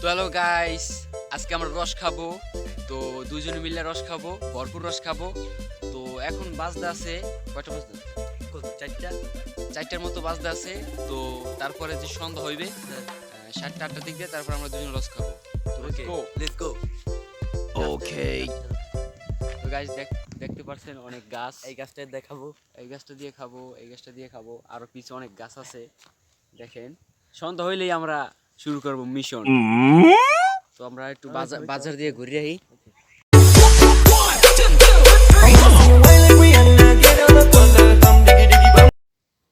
তো hello guys, আজকে আমরা রস খাবো। তো দুইজনে মিলে রস খাবো, ভরপুর রস খাবো। তো এখন বাজতে আছে কয়টা বাজতে? চারটার মতো বাজতে আছে। তো তারপরে যে সন্ধ্যা হইবে 7টা-8টার দিক দিয়ে, তারপর আমরা দুজন রস খাবো। তো লেটস গো। ওকে। তো গাইস দেখতে পাচ্ছেন অনেক গাছ। এই গাছটা দেখাবো, এই গাছটা দিয়ে খাবো, এই গাছটা দিয়ে খাবো, আরো পিছে অনেক গাছ আছে। দেখেন সন্ধ্যা হইলেই আমরা শুরু করব মিশন। তো আমরা একটু বাজার দিয়ে ঘুরে আহি।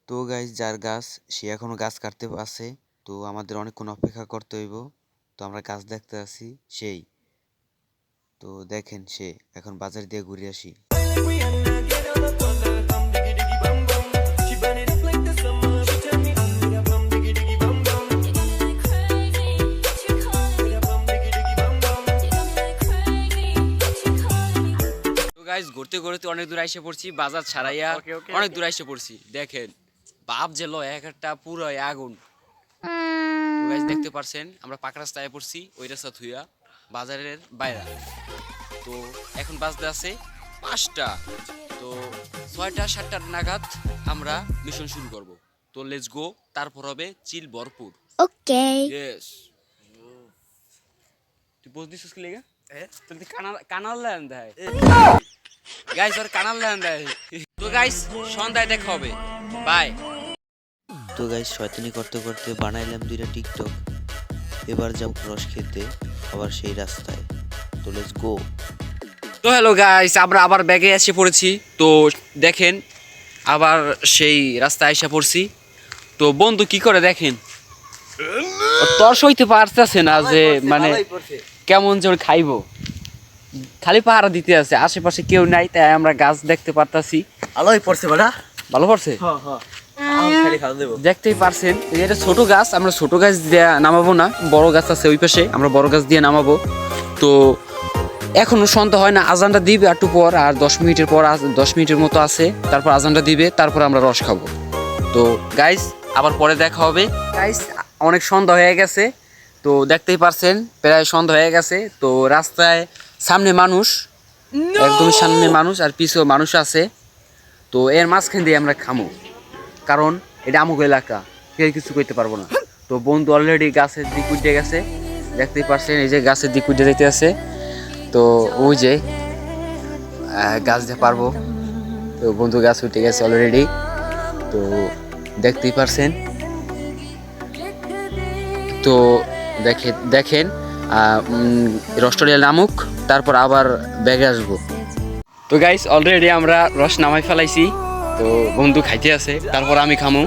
তো গাইস, যার গাছ সে এখনো গাছ কাটতে আছে। তো আমাদের অনেকক্ষণ অপেক্ষা করতে হইব। তো আমরা গাছ দেখতে আছি সেই। তো দেখেন সে এখন বাজার দিয়ে ঘুরে আসি। গাইস, ঘুরতে ঘুরতে অনেক দূর আইসে পড়ছি, বাজার ছাড়াইয়া অনেক দূর আইসে পড়ছি। দেখেন বাপ যে লো একটা পুরো আগুন। তো গাইস দেখতে পারছেন আমরা পাকা রাস্তায় পড়ছি, ওই রাস্তা থুইয়া বাজারের বাইরে। তো এখন বাজতে আছে 5টা। তো 6টা-7টা নাগাদ আমরা মিশন শুরু করব। তো লেটস গো, তারপর হবে চিল ভরপুর। ওকে। ইয়েস। তুই বল দিছিস কি লাগা? তুই কানাল ল্যান্ড দেয় গাইস, আর কানাল ল্যান্ড দেয়। তো গাইস সন্ধ্যায় দেখা হবে, বাই। তো গাইস শয়তানি করতে করতে বানাইলাম 2টা টিকটক। এবার যাব রস খেতে আবার সেই রাস্তায়। তো লেটস গো। তো হ্যালো গাইস, আমরা আবার ব্যাগে এসে পড়েছি। তো দেখেন আবার সেই রাস্তায় এসে পড়ছি। তো বন্ধু কি করে দেখেন, তর সইতে পারতেছে না যে মানে কেমন যেন খাইবো, খালি পাহারা দিতে আছে, আশেপাশে কেউ নাই, তাই আমরা গাছ দেখতে পারতাছি। আলোই পড়ছে বড়া, ভালো পড়ছে। খালি খাওয়া দেব। দেখতেই পারছেন এটা ছোট গাছ, আমরা ছোট গাছ দিয়ে নামাবো না, বড় গাছ আছে ওই পাশে, আমরা বড় গাছ দিয়ে নামাবো। তো এখনো সন্ধ্যা হয় না, আজানটা দিবে একটু পর, আর 10 মিনিটের পর, 10 মিনিটের মতো আছে, তারপর আজানটা দিবে, তারপর আমরা রস খাবো। তো গাইস আবার পরে দেখা হবে। গাইস অনেক সন্ধ্যা হয়ে গেছে, তো দেখতেই পারছেন প্রায় সন্ধ্যা হয়ে গেছে। তো রাস্তায় সামনে মানুষ, একদমই সামনে মানুষ, আর পিছেও মানুষ আছে। তো এর মাঝখান দিয়ে আমরা খামো, কারণ এটা আমুক এলাকা, কেউ কিছু করতে পারবো না। তো বন্ধু অলরেডি গাছের দিক উঠে গেছে, দেখতেই পারছেন এই যে গাছের দিক উঠে যেতে আছে। তো ওই যে গাছ দিয়ে পারবো। তো বন্ধু গাছ উঠে গেছে অলরেডি, তো দেখতেই পারছেন। তো দেখেন রস্টরিয়াল নামুক, তারপর আবার ব্যাগে আসবো। তো গাইস অলরেডি আমরা রস নামাই ফেলাইছি। তো বন্ধু খাইতে আছে, তারপর আমি খামু।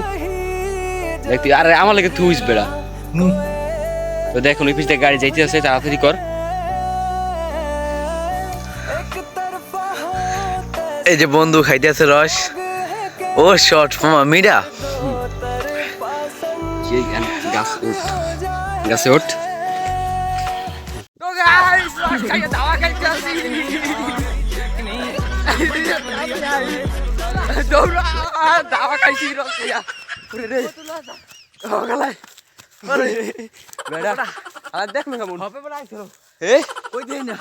দেখতে আরে আমার লাগে থুইস বেড়া। তো দেখুন ওই পিছতে গাড়ি যাইতে আছে, তাড়াতাড়ি কর। এই যে বন্ধু খাইতে আছে রস। ও শর্ট মামা মিডা গাছে ওঠ। তো গাইস রস খাইতে দাওয়া খাইতে আছি। দৌড়া দাওয়া খাইছি রস খাইয়া। ওরে রে ওগালাই আরে বেড়া আর দেখ না কেমন হবে বড় আইছো। কই দেই না।